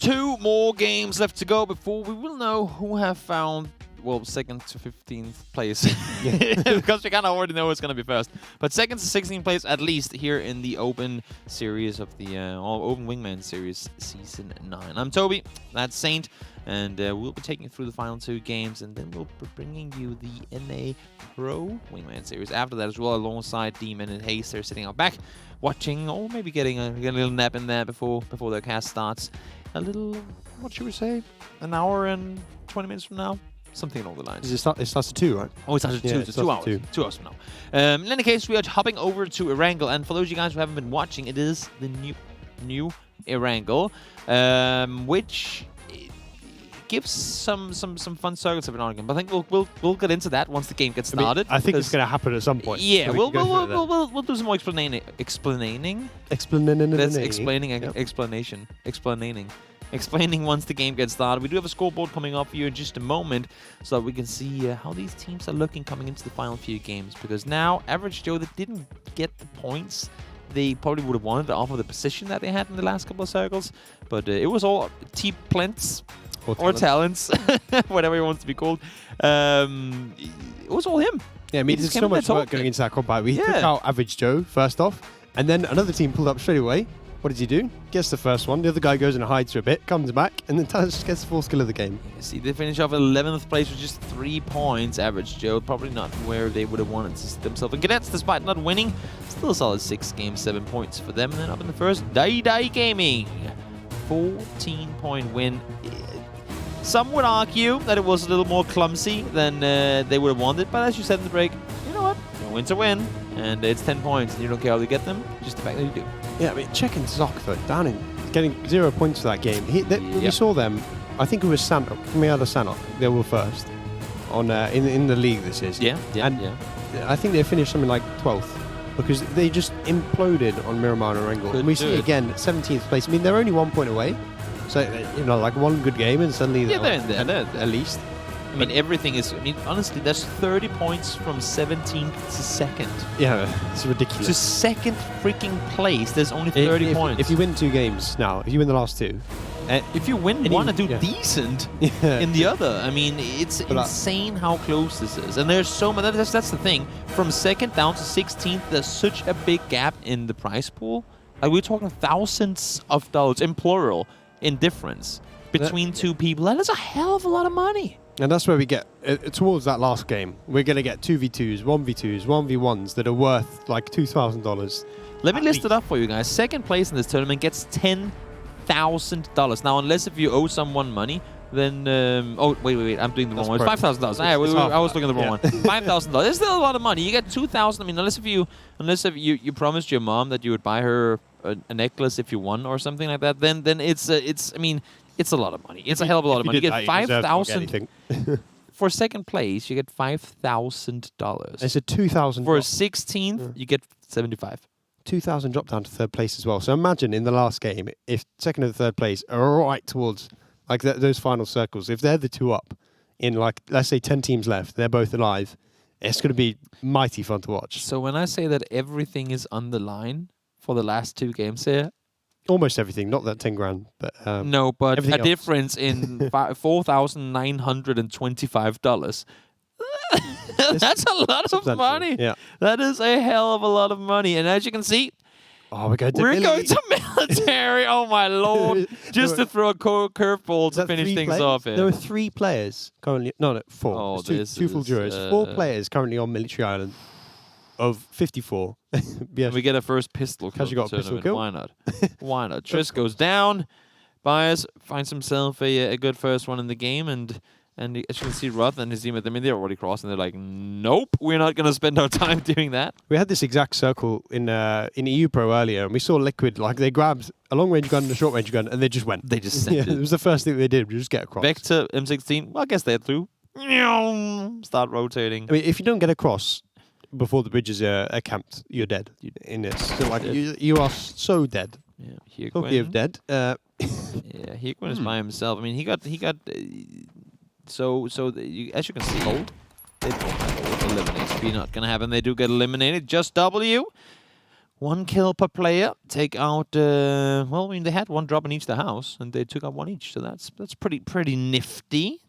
2 more games left to go before we will know who have found, well, 2nd to 15th place. Because we kind of already know who's going to be first. But 2nd to 16th place at least here in the Open series of the Open Wingman Series Season 9. I'm Toby, that's Saint, and we'll be taking you through the final 2 games, and then we'll be bringing you the NA Pro Wingman Series after that as well, alongside Demon and Haze. They're sitting out back, watching, or maybe getting a little nap in there before the cast starts. A little, what should we say, an hour and 20 minutes from now? Something along the lines. It starts at 2, right? Oh, it starts at 2. It's 2 hours. 2 hours from now. In any case, we are hopping over to Erangel, and for those of you guys who haven't been watching, it is the new Erangel, which gives some fun circuits every now and again. But I think we'll get into that once the game gets started. I think it's going to happen at some point. Yeah, so we'll do some more explaining. Explaining once the game gets started. We do have a scoreboard coming up for you in just a moment, so that we can see how these teams are looking coming into the final few games. Because now, Average Joe that didn't get the points they probably would have wanted off of the position that they had in the last couple of circles, but it was all T-plents. Or talents, whatever he wants to be called. It was all him. Yeah, I mean, there's so much work going into that combat. We took out Average Joe first off, and then another team pulled up straight away. What does he do? Gets the first one. The other guy goes and hides for a bit, comes back, and then gets the full skill of the game. You see, they finish off 11th place with just 3 points. Average Joe, probably not where they would have wanted to see themselves. And Cadets, despite not winning, still a solid 6 games, 7 points for them. And then up in the first, Dai Gaming, 14-point win. Some would argue that it was a little more clumsy than they would have wanted, but as you said in the break, you know what? A win's a win, and it's 10 points, and you don't care how they get them, just the fact that you do. Yeah, I mean, checking Zockford down in getting 0 points for that game. We saw them, I think it was Sanok, coming out of Sanok, they were first on in the league this is. Yeah. I think they finished something like 12th, because they just imploded on Miramar and Erangel. And we see again, 17th place. I mean, they're only 1 point away. So, you know, like one good game and suddenly they're in there. At least. I mean, everything is... I mean, honestly, that's 30 points from 17th to 2nd. Yeah, it's ridiculous. To 2nd freaking place, there's only 30 points. If you win 2 games now, if you win the last 2... if you win one and do decent in the other, I mean, it's insane how close this is. And there's so much... That's the thing. From 2nd down to 16th, there's such a big gap in the prize pool. Like, we're talking thousands of dollars, in plural, in difference between 2 people. That is a hell of a lot of money. And that's where we get, towards that last game, we're going to get 2v2s, 1v2s, 1v1s that are worth like $2,000. Let me list it up for you guys. 2nd place in this tournament gets $10,000. Now, unless if you owe someone money, then... oh, wait, I'm doing the wrong one. It's $5,000. I was looking at the wrong one. $5,000. It's still a lot of money. You get $2,000. I mean, unless if you promised your mom that you would buy her a necklace if you won or something like that, then it's I mean, it's a lot of money. It's a hell of a lot of money. You get 5,000 for 2nd place. You get $5,000. It's a 2,000. For 16th, you get 75. 2,000 drop down to 3rd place as well. So imagine in the last game, if 2nd and 3rd place are right towards like those final circles, if they're the 2 up in like, let's say 10 teams left, they're both alive, it's going to be mighty fun to watch. So when I say that everything is on the line for the last 2 games here, almost everything, not that 10 grand, but no, but a else. difference in $4,925. That's a lot of money. Yeah. That is a hell of a lot of money. And as you can see, we're going to military. Oh, my Lord. Just to throw a curveball to finish things off here. There are 3 players currently. No, 4. Oh, two full duos. 4 players currently on Military Island of 54. Yes. We get a first pistol kill. You got a pistol kill? Why not? Why not? Triss goes down. Byers finds himself a good first one in the game, and as you can see, Ruth and his team, I mean, they're already crossed, and they're like, nope, we're not going to spend our time doing that. We had this exact circle in EU Pro earlier, and we saw Liquid, like, they grabbed a long-range gun and a short-range gun, and they just went. They just sent it. It was the first thing they did, we just get across. Vector, M16, well, I guess they're through. Start rotating. I mean, if you don't get across before the bridges are camped, you're dead in this. So, like, you are so dead. Yeah, here Talking of dead. Yeah, Higuin is by himself. I mean, he got. So as you can see, hold. They don't have ult. Eliminate. Be not gonna happen. They do get eliminated. Just W. 1 kill per player. Take out. Well, I mean, they had 1 drop in each the house, and they took out 1 each. So that's pretty nifty.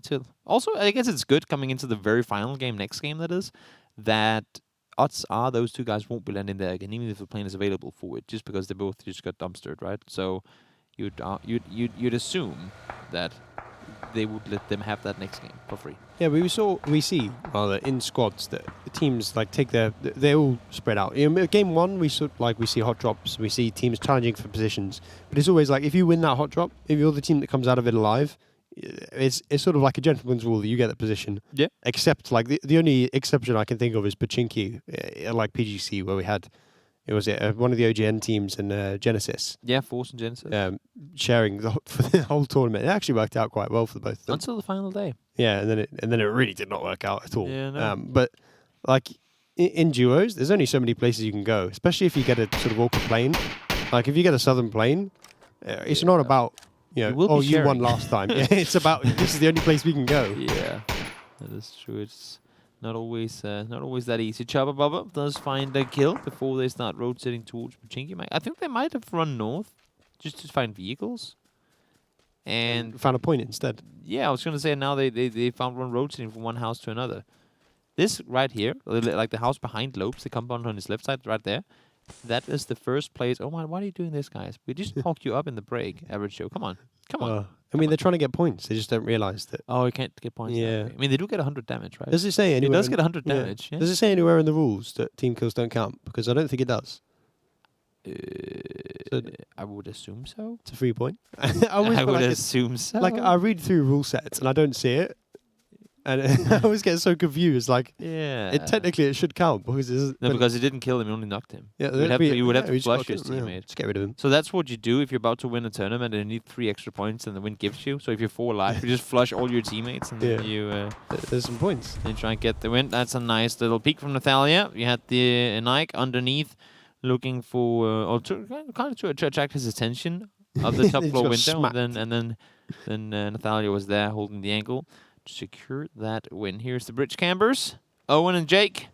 Also, I guess it's good coming into the very final game, next game that is, that odds are those 2 guys won't be landing there again, even if the plane is available for it, just because they both just got dumpstered, right? So you'd assume that they would let them have that next game for free. Yeah, we see rather in squads that the teams like they all spread out. Game 1 we see hot drops, we see teams challenging for positions, but it's always like if you win that hot drop, if you're the team that comes out of it alive, it's sort of like a gentleman's rule that you get that position. Yeah. Except like the only exception I can think of is Pachinki, like PGC, where we had one of the OGN teams and Genesis. Yeah, Force and Genesis. Sharing for the whole tournament. It actually worked out quite well for both of them. Until the final day. Yeah, and then it really did not work out at all. Yeah, no. But like in duos, there's only so many places you can go, especially if you get a sort of awkward plane. Like if you get a southern plane, it's not about you won last time. Yeah, it's about this is the only place we can go. Yeah, that is true. It's not always that easy. Chubba Bubba does find a kill before they start rotating towards Pachinki. I think they might have run north just to find vehicles. And found a point instead. Yeah, I was going to say now they found one rotating from one house to another. This right here, like the house behind Lopes, the compound on his left side, right there, that is the first place. Oh my, why are you doing this, guys? We just talked you up in the break, Average Show. Come on. I mean, they're trying to get points. They just don't realize that. Oh, you can't get points. Yeah. I mean, they do get 100 damage, right? Does it say anywhere? It does get 100 damage. Yeah. Does it say anywhere in the rules that team kills don't count? Because I don't think it does. I would assume so. It's a 3 point. I would assume so. Like I read through rule sets and I don't see it, and I always get so confused. Like, technically it should count because because he didn't kill him, he only knocked him. Yeah, you would have to flush his teammate. Just get rid of him. So that's what you do if you're about to win a tournament and you need 3 extra points and the win gives you. So if you're 4 alive, you just flush all your teammates and then you there's some points. Then try and get the win. That's a nice little peek from Natalia. You had the Nike underneath, looking for to attract his attention of the top floor window, and then Natalia was there holding the angle to secure that win. Here's the bridge campers, Owen and Jake.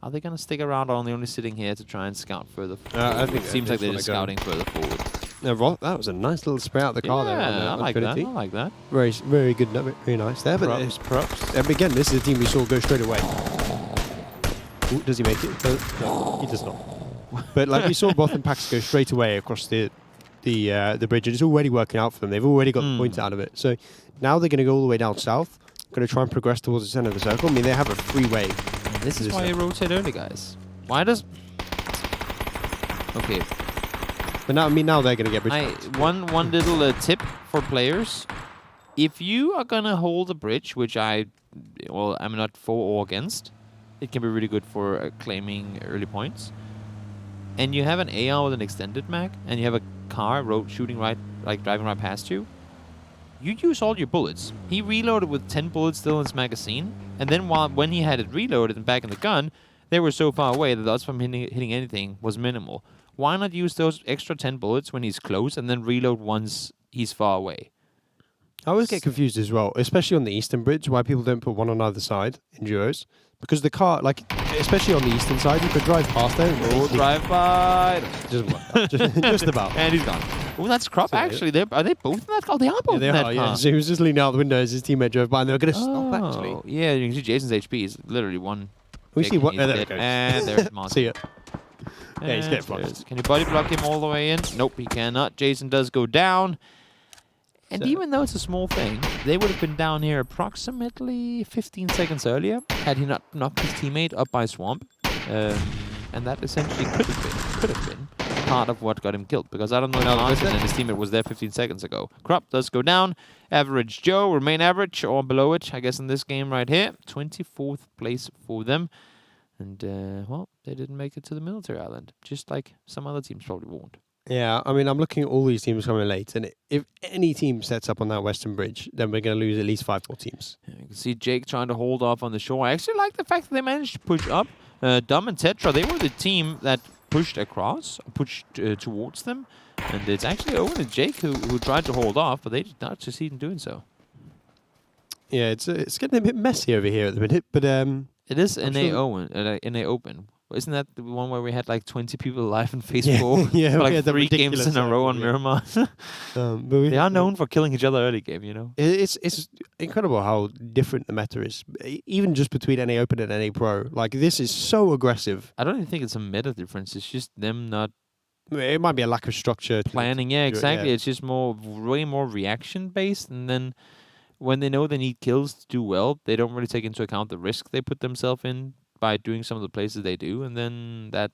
Are they gonna stick around, or are they only sitting here to try and scout further forward? I think it seems like they're just scouting further forward. No, that was a nice little spray out the car there. I like that. I like that. Very, very good, very nice there. But props. Again, this is the team we saw go straight away. Ooh, does he make it? No, he does not. But like we saw both in packs go straight away across the bridge, and it's already working out for them. They've already got the points out of it. So now they're going to go all the way down south, going to try and progress towards the center of the circle. I mean, they have a freeway. This is why you rotate early, guys. Why does... Okay. But now they're going to get bridge. One little tip for players. If you are going to hold a bridge, which I'm not for or against, it can be really good for claiming early points. And you have an AR with an extended mag, and you have a car driving right past you, you use all your bullets. He reloaded with 10 bullets still in his magazine, and then when he had it reloaded and back in the gun, they were so far away that the odds from hitting anything was minimal. Why not use those extra 10 bullets when he's close and then reload once he's far away? I always get confused as well, especially on the Eastern Bridge, why people don't put one on either side in duos. Because the car, especially on the eastern side, you could drive past there. Drive by. Doesn't work. Just about. And he's gone. Oh, that's Krupp, actually. Are they both in that car? They are both in that car. Yeah. So he was just leaning out the window as his teammate drove by, and they were going to stop, actually. Yeah, you can see Jason's HP is literally one. We see what... there it goes. And there's Martin. See it. Yeah, he's getting blocked. Can you body block him all the way in? Nope, he cannot. Jason does go down. And even though it's a small thing, they would have been down here approximately 15 seconds earlier had he not knocked his teammate up by Swamp. And that essentially could have been part of what got him killed. Because I don't know if Martin and his teammate was there 15 seconds ago. Krupp does go down. Average Joe remain average or below it, I guess, in this game right here. 24th place for them. And, they didn't make it to the military island. Just like some other teams probably won't. Yeah, I mean, I'm looking at all these teams coming late, and if any team sets up on that Western Bridge, then we're going to lose at least 5 more teams. Yeah, you can see Jake trying to hold off on the shore. I actually like the fact that they managed to push up. Dom and Tetra, they were the team that pushed across, towards them. And it's actually Owen and Jake who tried to hold off, but they did not succeed in doing so. Yeah, it's getting a bit messy over here at the minute, but... it is in a open. Isn't that the one where we had like 20 people live in Facebook yeah, for we like had that 3 games ridiculous in a row on yeah. Miramar? But They are known for killing each other early game, you know? It's incredible how different the meta is, even just between NA Open and NA Pro. Like, this is so aggressive. I don't even think it's a meta difference. It's just them not It might be a lack of structure. planning. Yeah, exactly. Yeah. It's just way more reaction based. And then when they know they need kills to do well, they don't really take into account the risk they put themselves in by doing some of the places they do. And then that,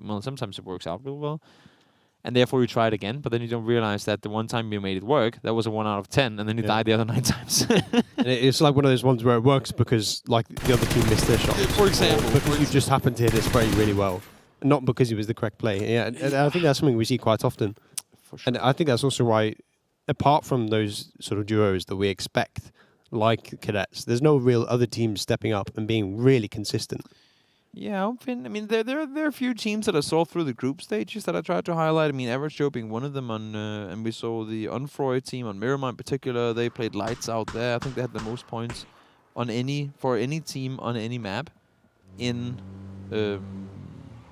well, sometimes it works out real well. And therefore you try it again, but then you don't realize that the one time you made it work, that was a 1 out of 10, and then you died the other 9 times. And it's like one of those ones where it works because like the other team missed their shot. For example. Or because you just happened to hit it spray really well. Not because it was the correct play. Yeah, and I think that's something we see quite often. For sure. And I think that's also why, apart from those sort of duos that we expect, like Cadets, there's no real other teams stepping up and being really consistent. Yeah, I mean, there are a few teams that I saw through the group stages that I tried to highlight. I mean, Average Joe being one of them, and we saw the Unfroy team on Miramar in particular. They played lights out there. I think they had the most points for any team on any map in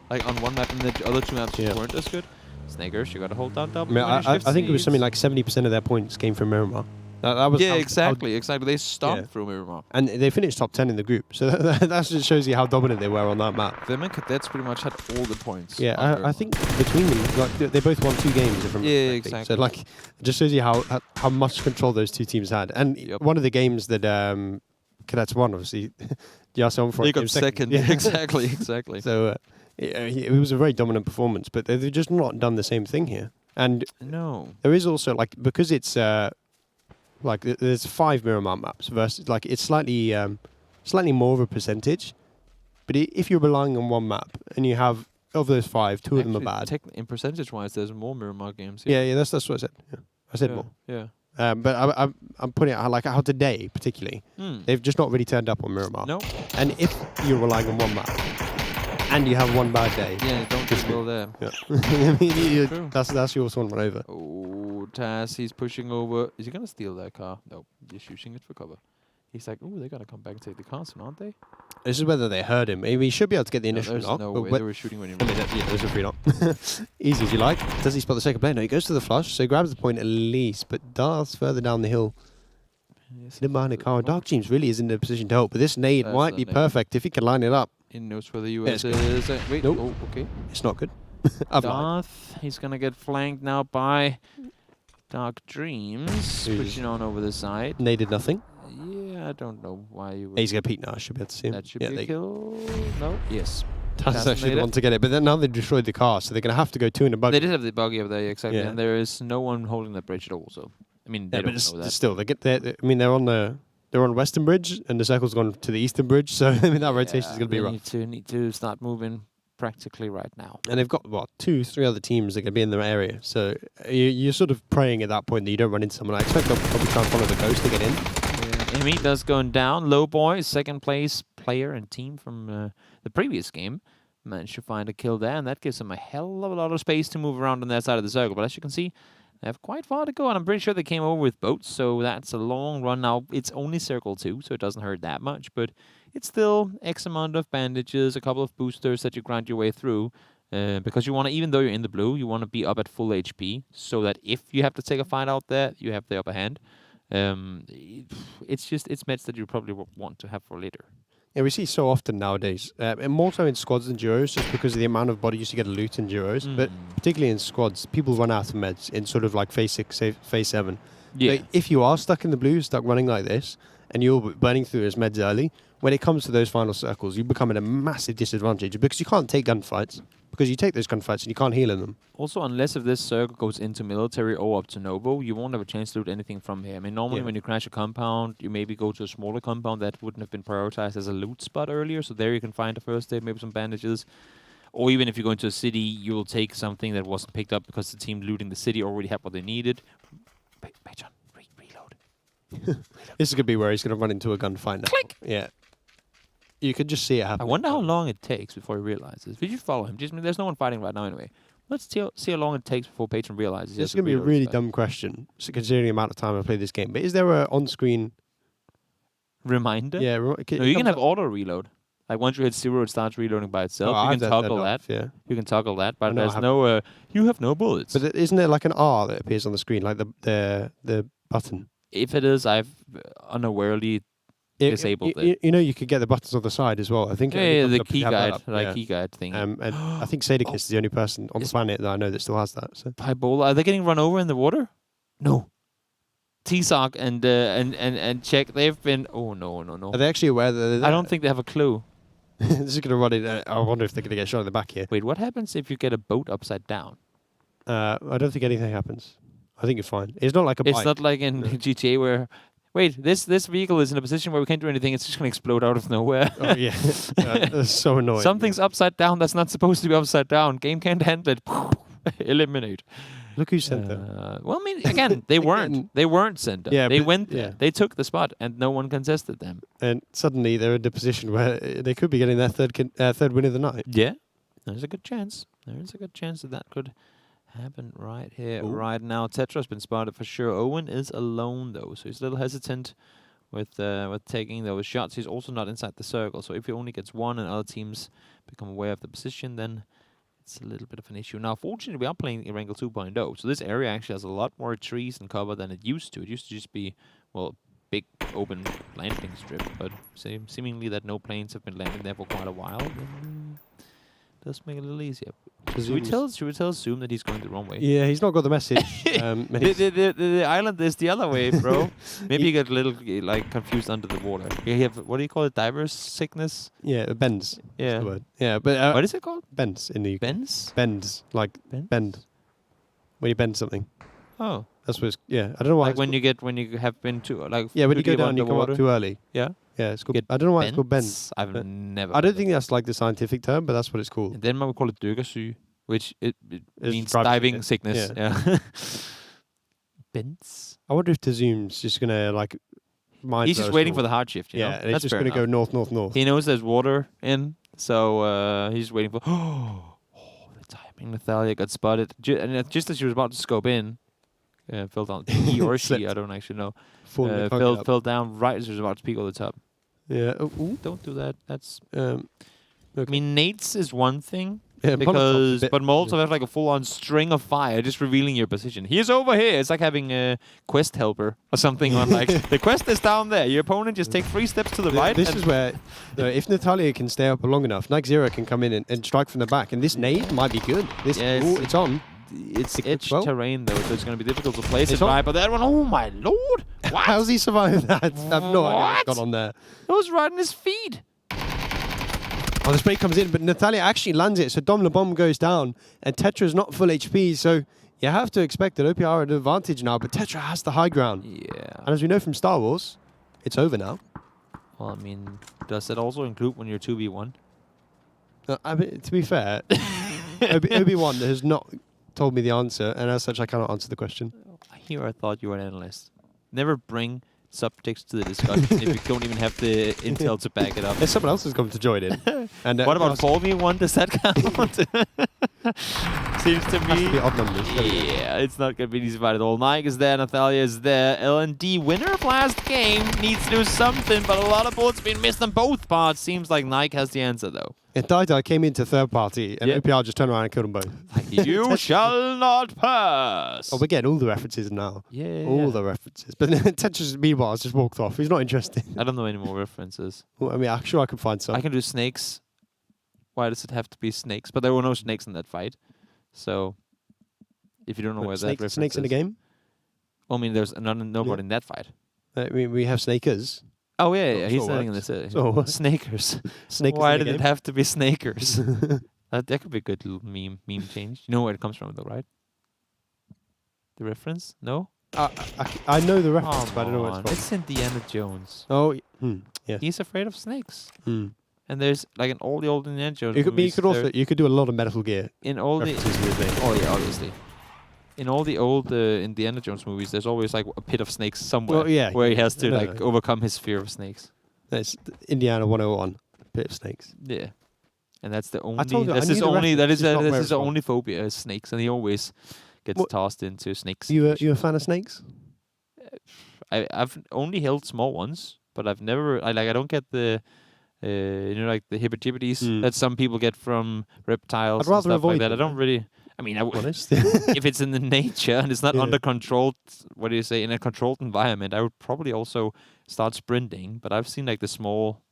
like on one map, and the other 2 maps weren't as good. Snakers, you got to hold down double. I think it was something like 70% of their points came from Miramar. That was exactly. They stomped through Miramar. And they finished top 10 in the group. So that just shows you how dominant they were on that map. Them and Cadets pretty much had all the points. Yeah, I think between them, like, they both won 2 games. If I'm exactly. So like, it just shows you how much control those 2 teams had. And one of the games that Cadets won, obviously, they got second. Yeah. exactly. So it was a very dominant performance, but they've just not done the same thing here. And no, there is also, like, because it's like there's 5 Miramar maps versus, like, it's slightly more of a percentage. But if you're relying on one map and you have, of those 5, 2 of them are bad. In percentage-wise, there's more Miramar games. Yeah, that's what I said. Yeah. I said more. Yeah. But I'm putting it like how today, particularly, they've just not really turned up on Miramar. No. And if you're relying on one map and you have one bad day, don't just go there. Yeah. I mean, that's your one run over. Oh, Taz, he's pushing over. Is he gonna steal that car? No, he's using it for cover. He's like, oh, they're gonna come back and take the car soon, aren't they? This is whether they heard him. Maybe he should be able to get the initial knock. No way. They were shooting when he ran. There's a free knock. Easy as you like. Does he spot the second player? No, he goes to the flush, so he grabs the point at least, but darts further down the hill. Hidden behind the car. Dark Teams really is in a position to help, but this nade might be perfect if he can line it up. He knows where the US is. Wait, nope. Oh, okay. It's not good. Darth, he's gonna get flanked now by Dark Dreams, pushing on over the side. Naded nothing. Yeah, I don't know why you would. He's going to peek now. I should be able to see him. That should be a kill. No? Yes. That's actually the one to get it. But then now they've destroyed the car, so they're going to have to go 2 in a buggy. They did have the buggy over there, exactly. Yeah. And there is no one holding that bridge at all. So, I mean, they don't know that. Still, they're on Western Bridge, and the circle's gone to the Eastern Bridge, so I mean, that rotation is going to be rough. Need to start moving practically right now. And they've got, 2, 3 other teams that are going to be in their area, so you're sort of praying at that point that you don't run into someone. I expect they'll probably try and follow the ghost to get in. Emi does going down. Low Boy, second place player and team from the previous game, managed to find a kill there, and that gives them a hell of a lot of space to move around on that side of the circle. But as you can see, they have quite far to go, and I'm pretty sure they came over with boats, so that's a long run. Now, it's only Circle 2, so it doesn't hurt that much, but it's still X amount of bandages, a couple of boosters that you grind your way through, because you want to, even though you're in the blue, you want to be up at full HP, so that if you have to take a fight out there, you have the upper hand. It's meds that you probably want to have for later. Yeah, we see so often nowadays, and more so in squads than duos, just because of the amount of bodies you get to loot in duos. But particularly in squads, people run out of meds in sort of like phase 6, phase 7. Yeah. Like, if you are stuck in the blue, stuck running like this, and you're burning through those meds early, when it comes to those final circles, you become at a massive disadvantage because you can't take gunfights. Because you take those gunfights and you can't heal in them. Also, unless if this circle goes into military or up to Novo, you won't have a chance to loot anything from here. I mean, normally when you crash a compound, you maybe go to a smaller compound that wouldn't have been prioritized as a loot spot earlier. So there you can find a first aid, maybe some bandages. Or even if you go into a city, you'll take something that wasn't picked up because the team looting the city already had what they needed. Patreon, reload. This is going to be where he's going to run into a gunfight now. Click! Yeah. You could just see it happen. I wonder how long it takes before he realizes. We should follow him. There's no one fighting right now anyway. Let's see how long it takes before Patron realizes. This is going to be a really dumb question, considering the amount of time I played this game. But is there a on-screen reminder? Yeah. No, you can have auto reload. Like once you hit 0, it starts reloading by Oh, itself. I You have can that toggle that. off, yeah. You can toggle that, but know I there's have no. You have no bullets. But isn't there like an R that appears on the screen, like the button? If it is, I've unawarely disabled it. You know, you could get the buttons on the side as well. I think. Yeah, the up if key you have that guide, up, like yeah. key guide thing. And I think Sadekist is the only person on the Is- planet that I know that still has that. So. Pybola, are they getting run over in the water? No. T-Sock and Czech, they've been. Oh no. Are they actually aware that they're there? I don't think they have a clue. They're just going to run in. I wonder if they're going to get shot in the back here. Wait, what happens if you get a boat upside down? I don't think anything happens. I think you're fine. It's not like a bike. It's not like in GTA where, wait, this vehicle is in a position where we can't do anything. It's just going to explode out of nowhere. Oh, yeah. That's so annoying. Something's upside down that's not supposed to be upside down. Game can't handle it. Eliminate. Look who sent them. Well, I mean, again, they weren't. They weren't sent up. Yeah, they but- went there. yeah. They took the spot, and no one contested them. And suddenly they're in a position where they could be getting their third win of the night. Yeah, there's a good chance. There's a good chance that could happen right here, Ooh. right now. Tetra's been spotted for sure. Owen is alone though, so he's a little hesitant with taking those shots. He's also not inside the circle, so if he only gets one and other teams become aware of the position, then it's a little bit of an issue. Now, fortunately, we are playing Erangel 2.0, so this area actually has a lot more trees and cover than it used to. It used to just be, well, big open landing strip, but seemingly that no planes have been landing there for quite a while. Then, does make it a little easier. Should we tell Zoom that he's going the wrong way? Yeah, he's not got the message. The island is the other way, bro. Maybe you get a little like confused under the water. You have, what do you call it? Diver's sickness? Yeah, bends. Yeah. That's the word. Yeah, but What is it called? bends in the UK. Bends? Bends, like Bend? bend. When you bend something. Oh. That's what it's, yeah. I don't know why. Like it's when called- you have been to like yeah, when you too go deep down, you come up underwater. too early. Yeah. Yeah, it's called. Get I don't know why it's called bend. I've but never. I don't heard of think that's like the scientific term, but that's what it's it. called. In Denmark we call it dykkersyge, which it It's means diving diving sickness. Yeah. Bends. I wonder if Tazum's just gonna like. He's just waiting for the hard shift. You Yeah, know? and it's That's just fair gonna go enough. north. He knows there's water in, so he's waiting for. Oh, the timing! Nathalia got spotted, and just as she was about to scope in, fell down. He or she, Slipped. I don't actually know. Falling the fuck up. Fell down right as she was about to peek over the top. Yeah. Oh, ooh. Don't do that. That's. Okay. I mean, nades is one thing. Yeah, Molotov's a bit- But Molotov have like a full-on string of fire, just revealing your position. He's over here. It's like having a quest helper or something on like the quest is down there. Your opponent just take 3 steps to the right. This and is where, if Natalia can stay up long enough, Nike Zero can come in and strike from the back, and this nade might be good. This, Yeah, ooh, it's on. it's edge well. terrain though, so it's going to be difficult to place It's it on. right. But that one, oh my lord! What? How's he survived that? I've no idea What? what's gone on there. It was right in his feet. Oh, the spray comes in, but Natalia actually lands it, so Dom Le Bomb goes down, and Tetra's not full HP, so you have to expect that OPR are at an advantage now, but Tetra has the high ground. Yeah. And as we know from Star Wars, it's over now. Well, I mean, does that also include when you're 2v1? I mean, to be fair, Obi-Wan has not told me the answer, and as such, I cannot answer the question. Here I thought you were an analyst. Never bring subjects to the discussion if you don't even have the intel to back it up. There's someone else who's come to join in. And What about 4v1? Does that count? Seems to Has to be me. odd numbers. Yeah, it's not going to be an easy fight at all. Nike is there, Nathalia is there. LND, winner of last game, needs to do something, but a lot of bullets being missed on both parts. Seems like Nike has the answer, though. And Dai came into third party, and Yeah. OPR just turned around and killed them both. You shall not pass. Oh, we're getting all the references now. Yeah. All the references. But Tetris, meanwhile, has just walked off. He's not interested. I don't know any more references. Well, I mean, I'm sure I can find some. I can do snakes. Why does it have to be snakes? But there were no snakes in that fight. So, if you don't know But where that reference snakes in the is- game? I mean, there's nobody in that fight. I mean, we have snakers. Oh, yeah, So- yeah. so He's it standing in the works. city. So it works. Snakers. Snakers Why in the did it game? have to be snakers? That could be a good little meme change. You know where it comes from, though, right? The reference? No? I know the reference, but I don't know where on. it's It's Indiana Jones. from. Oh, yeah. He's afraid of snakes. Hmm. And there's, like, in all the old Indiana Jones You could movies, there- you could do a lot of Metal Gear in all the references with it. Oh yeah, obviously. In all the old Indiana Jones movies, there's always like a pit of snakes somewhere. Well, yeah, where he has to no, like no. overcome his fear of snakes. That's Indiana 101, Pit of Snakes. Yeah, and that's the only. told you, I That's knew his the only. That reference, is just not that's where his it's from. only phobia is snakes, and he always gets What- tossed into snakes. You a fan of snakes? I've only held small ones, but I've never. I don't get the like the hibbertibbities that some people get from reptiles I'd rather and stuff like avoid that. I them, don't really. I mean, honest. if it's in the nature and it's not Yeah. under controlled, what do you say, in a controlled environment, I would probably also start sprinting. But I've seen like the small,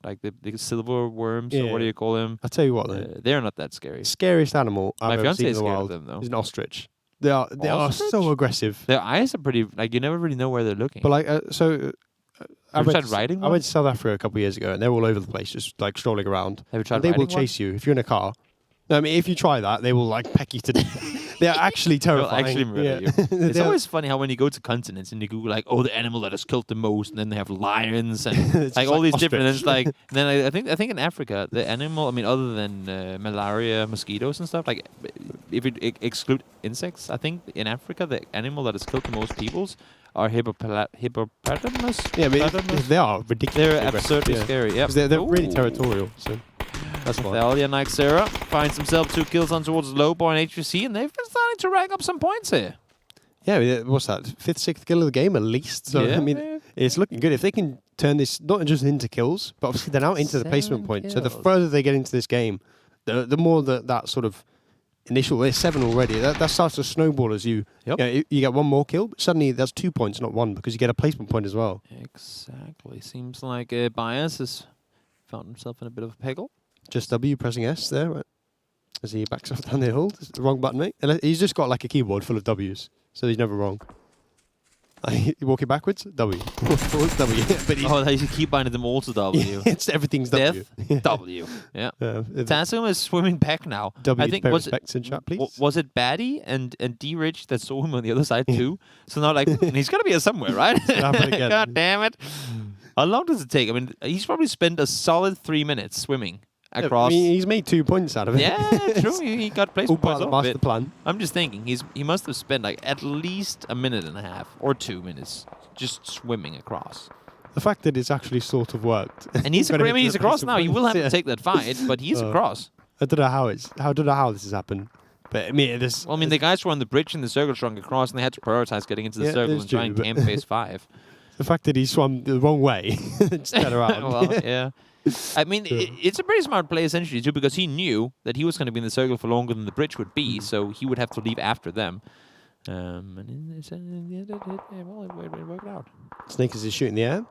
like the silver worms, or what do Yeah. you call them? I'll tell you what, though. They're not that scary. Scariest animal My I've ever fiance seen in is the scared of wild them, though. is an ostrich. They are Ostrich? so aggressive. Their eyes are pretty, like, you never really know where they're looking. But like, I Have you tried riding I one? went to South Africa a couple of years ago, and they're all over the place, just like strolling around. Have you tried And they will riding one? chase you if you're in a car. No, I mean, if you try that, they will like peck you to death. They're actually They'll terrifying. actually murder you. It's They're- always funny how when you go to continents and you Google like, oh, the animal that has killed the most, and then they have lions and It's like just all like these different. And it's ostrich. like, and then I think in Africa the animal, I mean, other than malaria, mosquitoes and stuff, like if you exclude insects, I think in Africa the animal that has killed the most peoples are hippopotamus. Yeah, but Hippopotamus? they are ridiculous. They're absurdly scary. Yeah, They're really territorial. So that's why. Thalia Nixera finds himself 2 kills on towards Lobo and HVC, and they've been starting to rack up some points here. Yeah, what's that? 5th, 6th kill of the game at least. So Yeah, I mean, man. it's looking good if they can turn this not just into kills, but obviously they're now into the placement 7 point. So the kills. further they get into this game, the more that sort of initial. There's 7 already. That starts to snowball as you. Yep. You get one more kill, but suddenly that's 2 points, not 1, because you get a placement point as well. Exactly. Seems like Bias has found himself in a bit of a pickle. Just W pressing S there, right? As he backs off down the hill. It's the wrong button, mate. And he's just got like a keyboard full of W's, so he's never wrong. Walking backwards, W. Forwards, W. But he's, Oh, they keep binding them all to W. it's everything's W. Death, W. Yeah. It's Tassum is swimming back now. W I to think pay was respects in chat, please. was it Batty and D-Rich that saw him on the other side too? So now like and he's got to be here somewhere, right? happen again. God damn it. How long does it take? I mean, he's probably spent a solid 3 minutes swimming across. I mean, he's made 2 points out of it. Yeah, true. He got All placement part points of the off master it. plan. I'm just thinking he must have spent like at least a minute and a half or 2 minutes just swimming across. The fact that it's actually sort of worked. And he's When it I mean, hits he's the across placement now. You will have points, to take that fight, but he's across. I don't know how this has happened. But I mean, this. Well, I mean, the guys were on the bridge and the circle shrunk across, and they had to prioritize getting into the Yeah, circle that's and try and true, camp but- phase 5. The fact that he swam the wrong way, just turn around. Well, yeah. I mean, it's a pretty smart play essentially too, because he knew that he was going to be in the circle for longer than the bridge would be, so he would have to leave after them. And it worked out. Snake is shooting the air.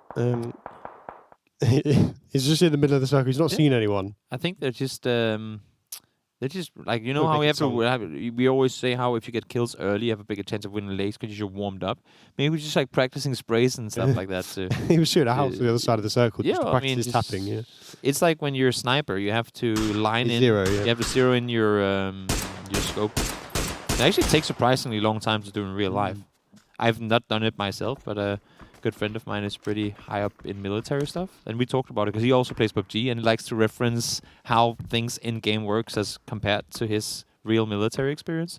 He's just in the middle of the circle. He's not Yeah. seen anyone. I think they're just like, you know We're how we making have to we always say how if you get kills early you have a bigger chance of winning lanes because you're warmed up. Maybe we're just like practicing sprays and stuff like that too. He was shooting a house on the other side of the circle just to I practice mean, his just- tapping. Yeah. It's like when you're a sniper, you have to line in. Zero, yeah. You have to zero in your scope. It actually takes surprisingly long time to do in real life. I've not done it myself, but a good friend of mine is pretty high up in military stuff, and we talked about it because he also plays PUBG and he likes to reference how things in game works as compared to his real military experience.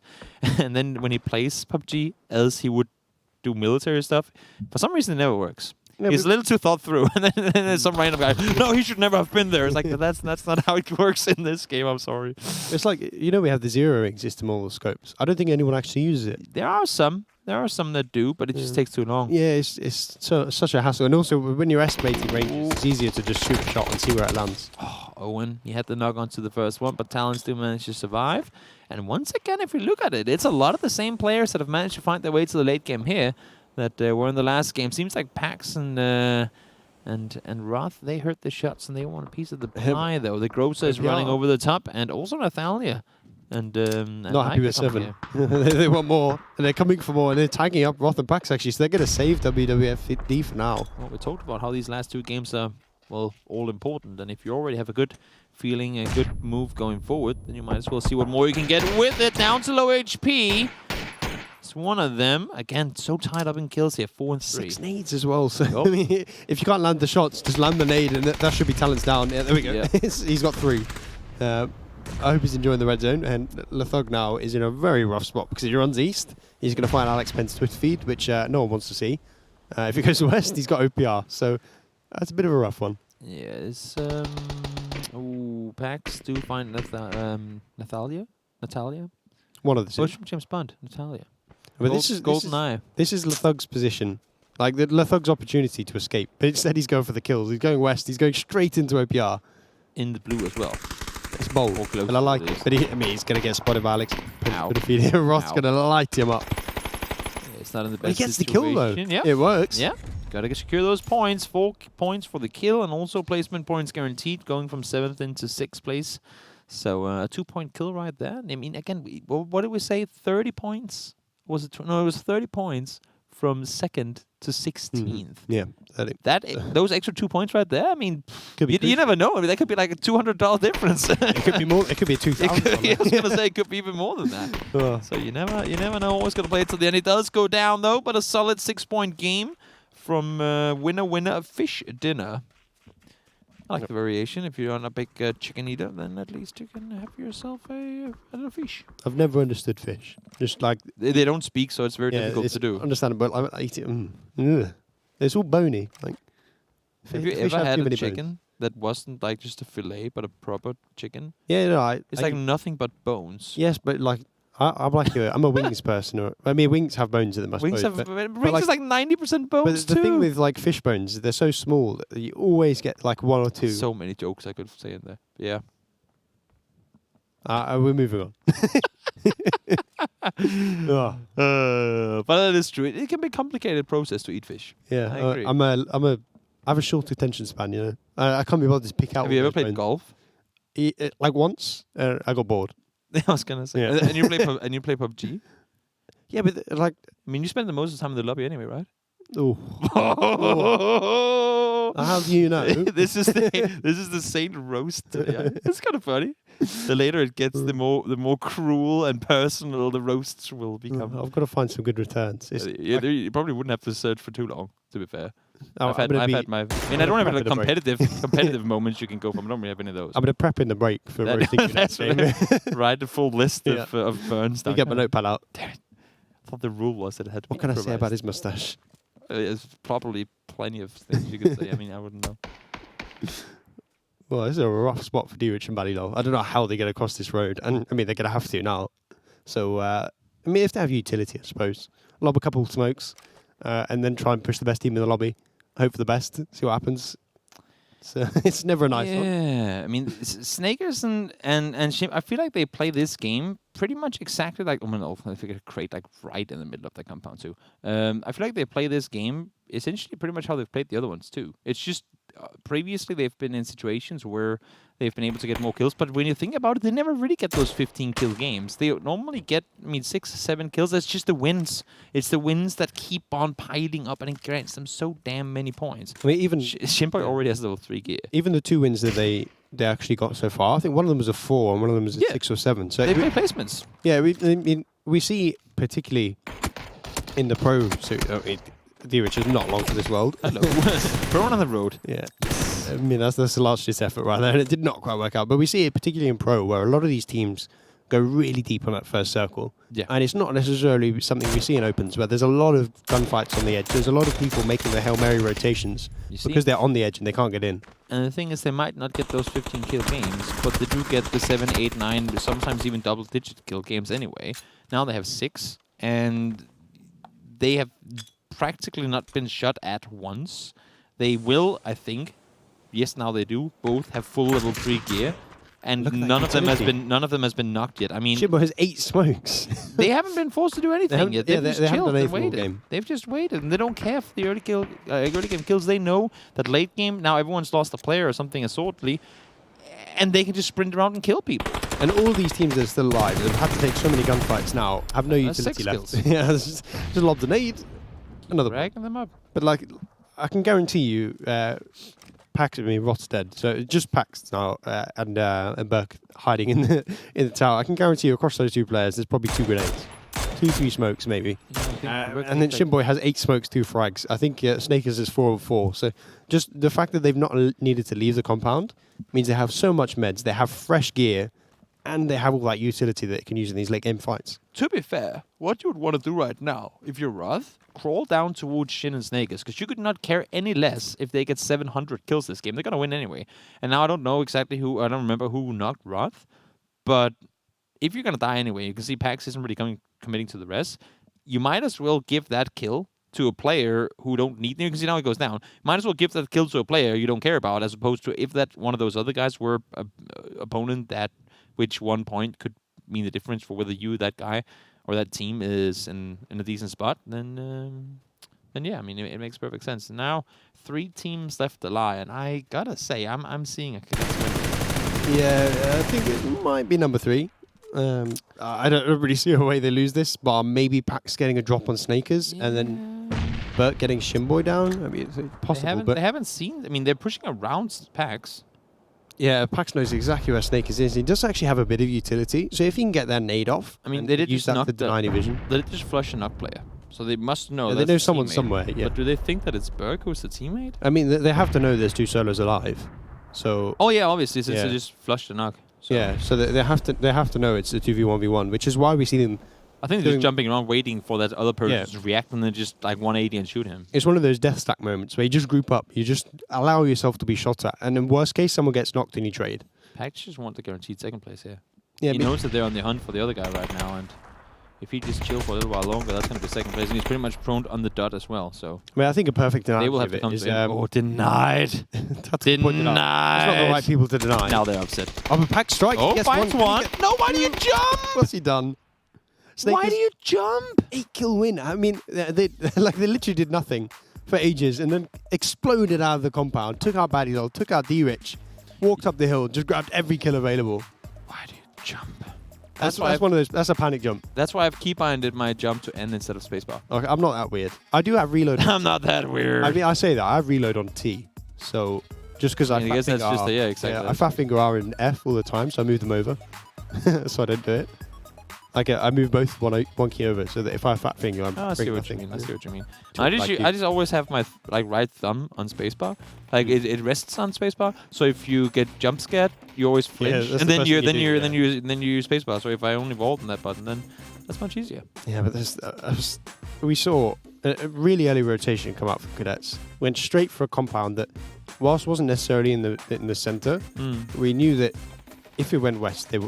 And then when he plays PUBG as he would do military stuff, for some reason it never works. Yeah, He's a but- little too thought through, and then there's some random guy. No, he should never have been there. It's like that's not how it works in this game. I'm sorry. It's like, we have the zeroing system on all the scopes. I don't think anyone actually uses it. There are some that do, but it just takes too long. Yeah, it's such a hassle. And also, when you're estimating ranges, it's easier to just shoot a shot and see where it lands. Oh, Owen, he had the knock onto the first one, but Talon still managed to survive. And once again, if we look at it, it's a lot of the same players that have managed to find their way to the late game here that were in the last game. Seems like Pax and Roth, they hurt the shots and they want a piece of the pie, though. The Grocer is running over the top, and also Nathalia. And Not happy with 7. They want more, and they're coming for more, and they're tagging up Roth and Pax actually, so they're going to save WWFD for now. Well, we talked about how these last 2 games are, well, all important. And if you already have a good feeling, a good move going forward, then you might as well see what more you can get with it. Down to low HP. It's one of them. Again, so tied up in kills here. 4 and 3. 6 nades as well, so I mean, if you can't land the shots, just land the nade, and that should be Talon's down. Yeah, there we go. Yeah. He's got 3. I hope he's enjoying the red zone, and Lethug now is in a very rough spot because if he runs east, he's going to find Alex Penn's Twitter feed, which no one wants to see. If he goes west, he's got OPR, so that's a bit of a rough one. Yeah, it's Pax do find Natalia. One of the two. Bush from James Bond, Natalia. But this is Golden Eye. This is Lethug's position. Like the Lethug's opportunity to escape, but instead he's going for the kills. He's going west. He's going straight into OPR. In the blue as well. It's bold, and I like it. But he's going to get spotted by Alex. Roth's going to light him up. Yeah, it's not in the best He gets situation. the kill though. Yeah. It works. Yeah. Gotta secure those points. 4 points for the kill, and also placement points guaranteed, going from 7th into 6th place. So a 2-point kill right there. I mean, again, what did we say? 30 points? Was it? No, it was 30 points from 2nd to 16th. Yeah. Those extra 2 points right there. I mean, you never know. I mean, that could be like a $200 difference. It could be more. It could be a 2,000. I was gonna say it could be even more than that. So you never know. Always gonna play it till the end. It does go down though, but a solid 6-point game from winner fish dinner. I like the variation. If you're not a big chicken eater, then at least you can have yourself a little fish. I've never understood fish. Just like they don't speak, so it's very difficult to do. Understandable. I eat it. It's all bony. Like, have you ever had a chicken that wasn't like just a fillet, but a proper chicken? Yeah, no. It's like nothing but bones. Yes, but like I'm a wings person. I mean, wings have bones in them. Wings is like 90% bones but the thing with like fish bones, they're so small that you always get like 1 or 2. So many jokes I could say in there. Yeah. We're moving on. But that is true. It can be a complicated process to eat fish. Yeah, I agree. I have a short attention span. You know, I can't be bothered to pick out. Have you ever played golf? Like once, I got bored. I was gonna say. Yeah. And you play PUBG? Yeah, but like, I mean, you spend the most of the time in the lobby anyway, right? Oh. How do you know? This is the Saint roast. Yeah. It's kind of funny. The later it gets, the more cruel and personal the roasts will become. I've got to find some good returns. You probably wouldn't have to search for too long, to be fair. I've had my. I mean, I don't have any competitive moments you can go from. I don't really have any of those. I'm going to prep in the break for roasting you next game. Write the full list of burns. You get my notepad out. Damn it. I thought the rule was that it had to be What can I say improvised. about his mustache? There's probably plenty of things you could say. I mean, I wouldn't know. Well, this is a rough spot for D-Rich and Ballylow. I don't know how they get across this road. And I mean, they're going to have to now. So, I mean, if they have utility, I suppose. Lob a couple of smokes and then try and push the best team in the lobby. Hope for the best. See what happens. So it's never a nice one. Yeah, I mean, Snakers and Shim, I feel like they play this game pretty much exactly like. I mean, if they could create like right in the middle of the compound too. I feel like they play this game essentially pretty much how they've played the other ones too. It's just previously they've been in situations where they've been able to get more kills, but when you think about it, they never really get those 15 kill games. They normally get, 6 or 7 kills. That's just the wins. It's the wins that keep on piling up, and it grants them so damn many points. I mean, even Shimboy already has level 3 gear. Even the 2 wins that they actually got so far, I think one of them was a 4 and one of them was a 6 or 7. So they play placements. Yeah, we see particularly in the pro. So D-Rich is not long for this world. Hello. Pro on the road. Yeah. I mean, that's a large effort right there, and it did not quite work out. But we see it particularly in pro, where a lot of these teams go really deep on that first circle. Yeah. And it's not necessarily something we see in opens, where there's a lot of gunfights on the edge. There's a lot of people making the Hail Mary rotations because they're on the edge and they can't get in. And the thing is, they might not get those 15 kill games, but they do get the 7, 8, 9, sometimes even double-digit kill games anyway. Now they have 6, and they have practically not been shot at once. They will, I think, yes, now they do, both have full level 3 gear, and none of them has been knocked yet. I mean, Shimbo has 8 smokes. They haven't been forced to do anything yet. They've just chilled and waited. Game. They've just waited, and they don't care for the early game kills. They know that late game, now everyone's lost a player or something assortedly, and they can just sprint around and kill people. And all these teams that are still alive, that have had to take so many gunfights now, have no utility left. Yeah, just lob the nade. Another Dragging them up. But like, I can guarantee you, Roth's dead. So just Pax now and Burke hiding in the tower. I can guarantee you across those 2 players, there's probably 2 grenades, 2, 3 smokes maybe. And then Shimboy has 8 smokes, 2 frags. I think Snakers is 4 of 4. So just the fact that they've not needed to leave the compound means they have so much meds. They have fresh gear. And they have all that utility that they can use in these late game fights. To be fair, what you would want to do right now, if you're Roth, crawl down towards Shin and Snakers, because you could not care any less if they get 700 kills this game. They're going to win anyway. And now I don't know exactly I don't remember who knocked Roth, but if you're going to die anyway, you can see Pax isn't really committing to the rest, you might as well give that kill to a player who don't need you can see now he goes down. Might as well give that kill to a player you don't care about, as opposed to if that one of those other guys were a opponent that which 1 point could mean the difference for whether you, that guy, or that team is in a decent spot, then yeah, I mean it makes perfect sense. Now 3 teams left alive, and I gotta say I'm seeing a Cadets win. Yeah, I think it might be number 3. I don't really see a way they lose this, but maybe Pax getting a drop on Snakers and then Bert getting Shimboy down. I mean, it's possible, but they haven't seen. I mean, they're pushing around Pax. Yeah, Pax knows exactly where Snakers is. He does actually have a bit of utility, so if he can get their nade off, I mean, they did use just that knock to deny any vision. They did just flush a knock player, so they must know. Yeah, that's they know the someone teammate. somewhere. Yeah, But do they think that it's Berg who's the teammate? I mean, they have to know there's 2 solos alive. So Oh yeah, obviously, since Yeah. they just flushed the knock. So yeah, so they have to know it's a 2v1v1, which is why we see them. I think they're doing- just jumping around waiting for that other person Yeah. to react and then just like 180 and shoot him. It's one of those death stack moments where you just group up, you just allow yourself to be shot at, and in worst case, someone gets knocked and you trade. Pax just want the guaranteed second place here. Yeah, He but- knows that they're on the hunt for the other guy right now, and if he just chill for a little while longer, that's going to be second place, and he's pretty much prone on the dot as well. So I mean, I think a perfect they analogy will have of to it come is, to him. Oh, denied. that's the point that Denied. It's not the right people to deny. Now they're upset. Oh, but Pax strike. Oh, Yes, finds one. No, why do you jump? What's he done? Why do you jump? 8-kill win. I mean, they literally did nothing for ages, and then exploded out of the compound. Took out Baddie, took out D-Rich, walked up the hill, just grabbed every kill available. Why do you jump? That's one of those. That's a panic jump. That's why I've keybinded my jump to N instead of spacebar. Okay, I'm not that weird. I do have reload. I'm not that weird. I mean, I say that I have reload on T. So just because I I guess fat that's finger just R, yeah, exactly. yeah, I fat finger R and F all the time, so I move them over, so I don't do it. I move both one key over, so that if I fat finger, I'm Oh, I see breaking what you nothing. mean. I see what you mean. To I like you. just always have my right thumb on spacebar. Like it rests on spacebar. So if you get jump scared, you always flinch, that's and the then first you thing then you you do, then you then you use spacebar. So if I only vault on that button, then that's much easier. Yeah, but there's, we saw a really early rotation come out from Cadets. Went straight for a compound that, whilst wasn't necessarily in the center, we knew that if it went west, they'd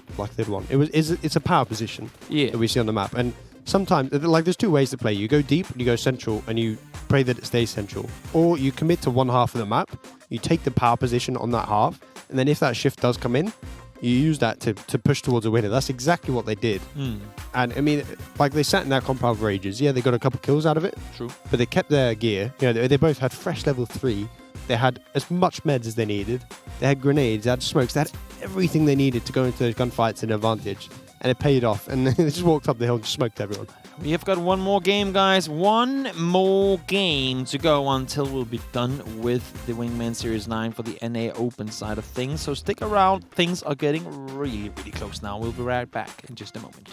won. It's a power position Yeah. that we see on the map, and sometimes there's 2 ways to play. You go deep, and you go central, and you pray that it stays central, or you commit to one half of the map. You take the power position on that half, and then if that shift does come in, you use that to push towards a winner. That's exactly what they did. And I mean, they sat in that compound for ages. Yeah, they got a couple kills out of it. True. But they kept their gear. You know, they both had fresh level 3. They had as much meds as they needed. They had grenades, they had smokes, they had everything they needed to go into those gunfights in advantage. And it paid off. And they just walked up the hill and just smoked everyone. We have got one more game, guys. One more game to go until we'll be done with the Wingman Series 9 for the NA Open side of things. So stick around. Things are getting really, really close now. We'll be right back in just a moment.